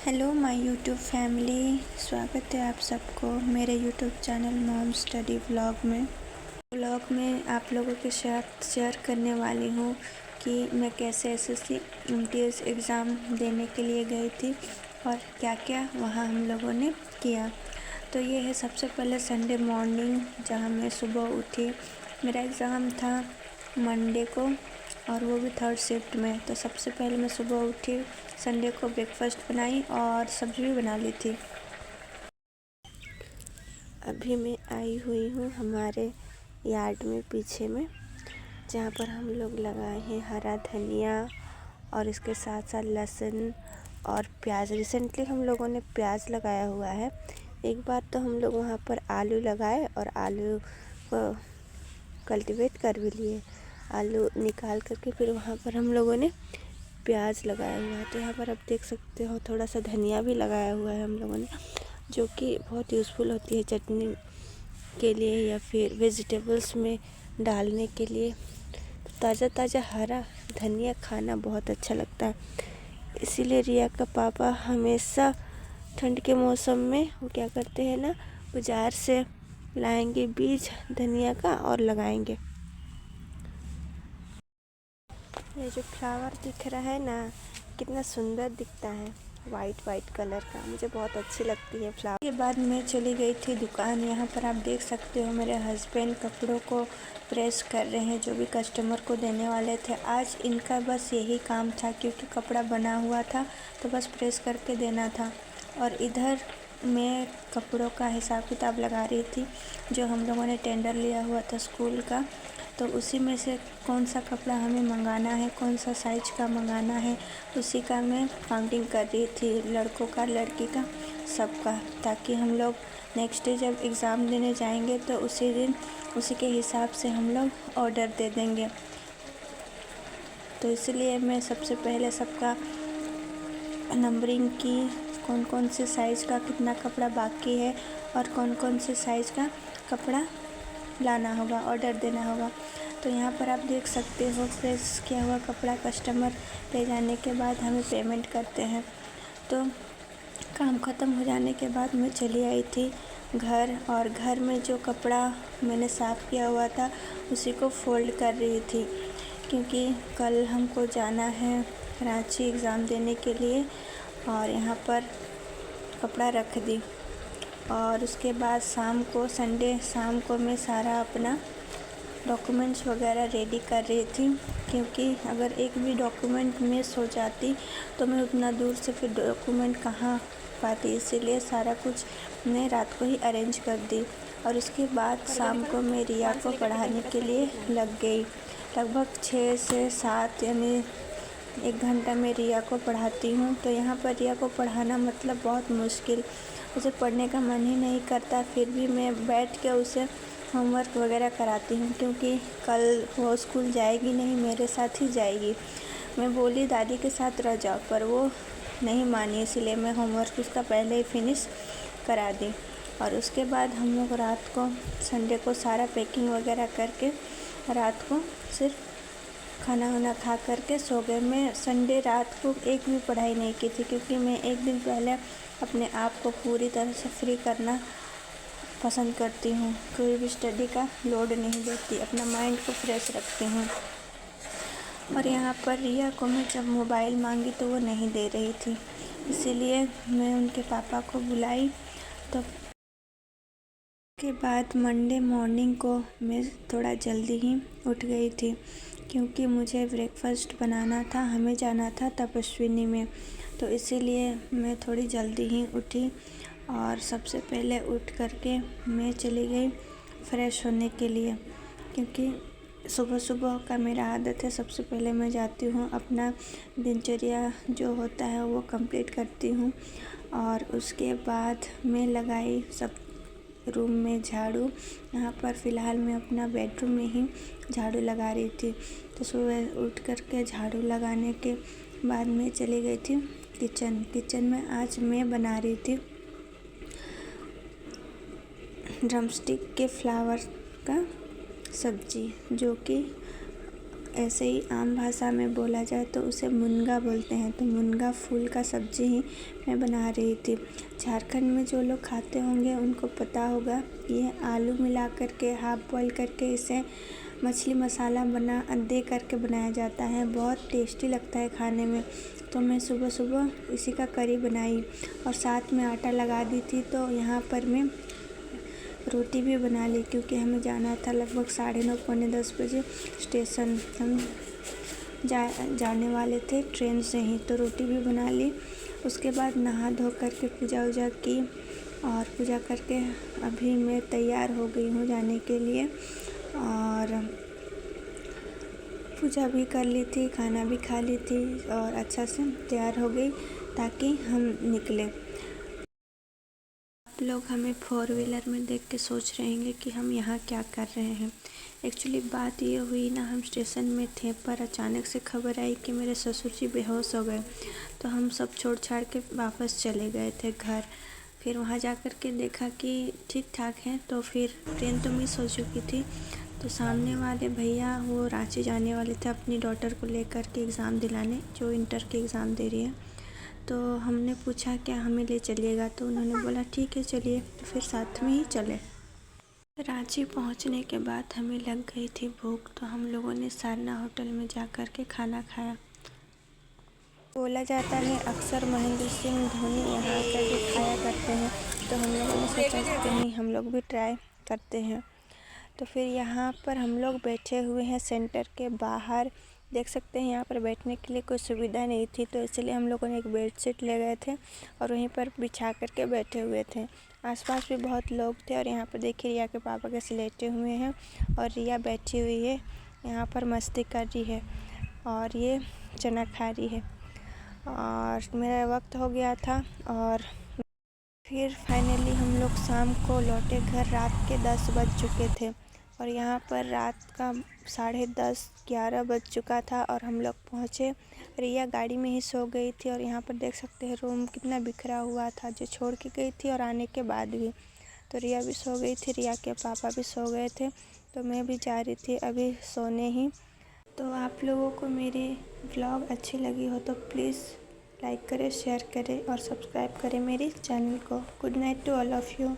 Hello my YouTube family, स्वागत है आप सबको मेरे YouTube channel mom study vlog में आप लोगों के साथ शेयर करने वाली हूँ कि मैं कैसे एसएससी एमटीएस एग्ज़ाम देने के लिए गई थी और क्या क्या वहाँ हम लोगों ने किया। तो ये है सबसे पहले संडे मॉर्निंग, जहाँ मैं सुबह उठी। मेरा एग्ज़ाम था मंडे को और वो भी थर्ड शिफ्ट में। तो सबसे पहले मैं सुबह उठी, संडे को ब्रेकफास्ट बनाई और सब्ज़ी भी बना ली थी। अभी मैं आई हुई हूँ हमारे यार्ड में पीछे में, जहाँ पर हम लोग लगाए हैं हरा धनिया और इसके साथ साथ लहसुन और प्याज। रिसेंटली हम लोगों ने प्याज लगाया हुआ है। एक बार तो हम लोग वहाँ पर आलू लगाए और आलू को कल्टीवेट कर भी लिए। आलू निकाल करके फिर वहाँ पर हम लोगों ने प्याज लगाया हुआ है। तो यहाँ पर आप देख सकते हो थोड़ा सा धनिया भी लगाया हुआ है हम लोगों ने, जो कि बहुत यूज़फुल होती है चटनी के लिए या फिर वेजिटेबल्स में डालने के लिए। ताज़ा ताज़ा हरा धनिया खाना बहुत अच्छा लगता है। इसीलिए रिया का पापा हमेशा ठंड के मौसम में वो क्या करते हैं ना, बाज़ार से लाएंगे बीज धनिया का और लगाएंगे। ये जो फ्लावर दिख रहा है ना, कितना सुंदर दिखता है, वाइट कलर का। मुझे बहुत अच्छी लगती है फ्लावर। के बाद मैं चली गई थी दुकान। यहाँ पर आप देख सकते हो मेरे हस्बैंड कपड़ों को प्रेस कर रहे हैं, जो भी कस्टमर को देने वाले थे। आज इनका बस यही काम था, क्योंकि कपड़ा बना हुआ था तो बस प्रेस करके देना था। और इधर मैं कपड़ों का हिसाब किताब लगा रही थी, जो हम लोगों ने टेंडर लिया हुआ था स्कूल का। तो उसी में से कौन सा कपड़ा हमें मंगाना है, कौन सा साइज का मंगाना है, उसी का मैं काउंटिंग कर रही थी, लड़कों का लड़की का सबका, ताकि हम लोग नेक्स्ट डे जब एग्ज़ाम देने जाएंगे तो उसी दिन उसी के हिसाब से हम लोग ऑर्डर दे देंगे। तो इसलिए मैं सबसे पहले सबका नंबरिंग की, कौन कौन से साइज़ का कितना कपड़ा बाकी है और कौन कौन से साइज़ का कपड़ा लाना होगा, ऑर्डर देना होगा। तो यहाँ पर आप देख सकते हो प्रेस किया हुआ कपड़ा कस्टमर ले जाने के बाद हमें पेमेंट करते हैं। तो काम ख़त्म हो जाने के बाद मैं चली आई थी घर, और घर में जो कपड़ा मैंने साफ़ किया हुआ था उसी को फोल्ड कर रही थी, क्योंकि कल हमको जाना है रांची एग्ज़ाम देने के लिए। और यहाँ पर कपड़ा रख दी और उसके बाद शाम को, संडे शाम को, मैं सारा अपना डॉक्यूमेंट्स वगैरह रेडी कर रही थी, क्योंकि अगर एक भी डॉक्यूमेंट मिस हो जाती तो मैं उतना दूर से फिर डॉक्यूमेंट कहाँ पाती। इसीलिए सारा कुछ मैं रात को ही अरेंज कर दी। और उसके बाद शाम को मैं रिया को पढ़ाने के लिए लग गई। लगभग 6 से 7 यानी 1 घंटा मैं रिया को पढ़ाती हूँ। तो यहाँ पर रिया को पढ़ाना मतलब बहुत मुश्किल, उसे पढ़ने का मन ही नहीं करता, फिर भी मैं बैठ के उसे होमवर्क वगैरह कराती हूँ, क्योंकि कल वो स्कूल जाएगी नहीं, मेरे साथ ही जाएगी। मैं बोली दादी के साथ रह जाओ, पर वो नहीं मानी, इसीलिए मैं होमवर्क उसका पहले ही फिनिश करा दी। और उसके बाद हम लोग रात को, संडे को सारा पैकिंग वगैरह करके रात को सिर्फ खाना वाना खा करके सो गए। मैं संडे रात को एक भी पढ़ाई नहीं की थी, क्योंकि मैं एक दिन पहले अपने आप को पूरी तरह से फ्री करना पसंद करती हूँ। कोई भी स्टडी का लोड नहीं देती, अपना माइंड को फ्रेश रखती हूँ। और यहाँ पर रिया को मैं जब मोबाइल मांगी तो वो नहीं दे रही थी, इसीलिए मैं उनके पापा को बुलाई। तो के बाद मंडे मॉर्निंग को मैं थोड़ा जल्दी ही उठ गई थी, क्योंकि मुझे ब्रेकफास्ट बनाना था, हमें जाना था तपस्विनी में। तो इसीलिए मैं थोड़ी जल्दी ही उठी और सबसे पहले उठ करके मैं चली गई फ़्रेश होने के लिए, क्योंकि सुबह सुबह का मेरा आदत है, सबसे पहले मैं जाती हूँ अपना दिनचर्या जो होता है वो कंप्लीट करती हूँ। और उसके बाद मैं लगाई सब रूम में झाड़ू। यहाँ पर फ़िलहाल मैं अपना बेडरूम में ही झाड़ू लगा रही थी। तो सुबह उठ कर के झाड़ू लगाने के बाद मैं चली गई थी किचन में। आज मैं बना रही थी ड्रमस्टिक के फ्लावर का सब्ज़ी, जो कि ऐसे ही आम भाषा में बोला जाए तो उसे मुनगा बोलते हैं। तो मुनगा फूल का सब्जी ही मैं बना रही थी। झारखंड में जो लोग खाते होंगे उनको पता होगा, ये आलू मिला करके हाफ बॉईल करके इसे मछली मसाला दे करके बनाया जाता है। बहुत टेस्टी लगता है खाने में। तो मैं सुबह सुबह इसी का करी बनाई और साथ में आटा लगा दी थी। तो यहाँ पर मैं रोटी भी बना ली, क्योंकि हमें जाना था लगभग 9:30 पौने 10 बजे स्टेशन। हम जाने वाले थे ट्रेन से ही। तो रोटी भी बना ली। उसके बाद नहा धो करके पूजा वूजा की और पूजा करके अभी मैं तैयार हो गई हूँ जाने के लिए। और पूजा भी कर ली थी, खाना भी खा ली थी और अच्छा से तैयार हो गई ताकि हम निकले। आप लोग हमें 4 व्हीलर में देख के सोच रहे होंगे कि हम यहाँ क्या कर रहे हैं। एक्चुअली बात ये हुई ना, हम स्टेशन में थे पर अचानक से खबर आई कि मेरे ससुर जी बेहोश हो गए। तो हम सब छोड़ छाड़ के वापस चले गए थे घर। फिर वहाँ जा कर के देखा कि ठीक ठाक हैं। तो फिर ट्रेन तो मिस हो चुकी थी। तो सामने वाले भैया वो रांची जाने वाले थे अपनी डॉटर को लेकर के एग्ज़ाम दिलाने, जो इंटर के एग्ज़ाम दे रही है। तो हमने पूछा क्या हमें ले चलिएगा, तो उन्होंने बोला ठीक है चलिए। तो फिर साथ में ही चले। रांची पहुंचने के बाद हमें लग गई थी भूख। तो हम लोगों ने सारना होटल में जा कर के खाना खाया। बोला जाता है अक्सर महेंद्र सिंह धोनी यहाँ आकर के खाया करते हैं। तो हम लोगों ने सोचा कि नहीं हम लोग भी ट्राई करते हैं। तो फिर यहाँ पर हम लोग बैठे हुए हैं सेंटर के बाहर। देख सकते हैं यहाँ पर बैठने के लिए कोई सुविधा नहीं थी, तो इसलिए हम लोगों ने एक बेडशीट ले गए थे और वहीं पर बिछा करके बैठे हुए थे। आसपास भी बहुत लोग थे और यहाँ पर देखिए रिया के पापा कैसे लेटे हुए हैं और रिया बैठी हुई है, यहाँ पर मस्ती कर रही है और ये चना खा रही है। और मेरा वक्त हो गया था और फिर फाइनली हम लोग शाम को लौटे घर। रात के 10 बज चुके थे और यहाँ पर रात का 10:30-11 बज चुका था और हम लोग पहुँचे। रिया गाड़ी में ही सो गई थी और यहाँ पर देख सकते हैं रूम कितना बिखरा हुआ था, जो छोड़ के गई थी और आने के बाद भी। तो रिया भी सो गई थी, रिया के पापा भी सो गए थे। तो मैं भी जा रही थी अभी सोने ही। तो आप लोगों को मेरी व्लॉग अच्छी लगी हो तो प्लीज़ लाइक करें, शेयर करें और सब्सक्राइब करें मेरे चैनल को। Good night to all of you.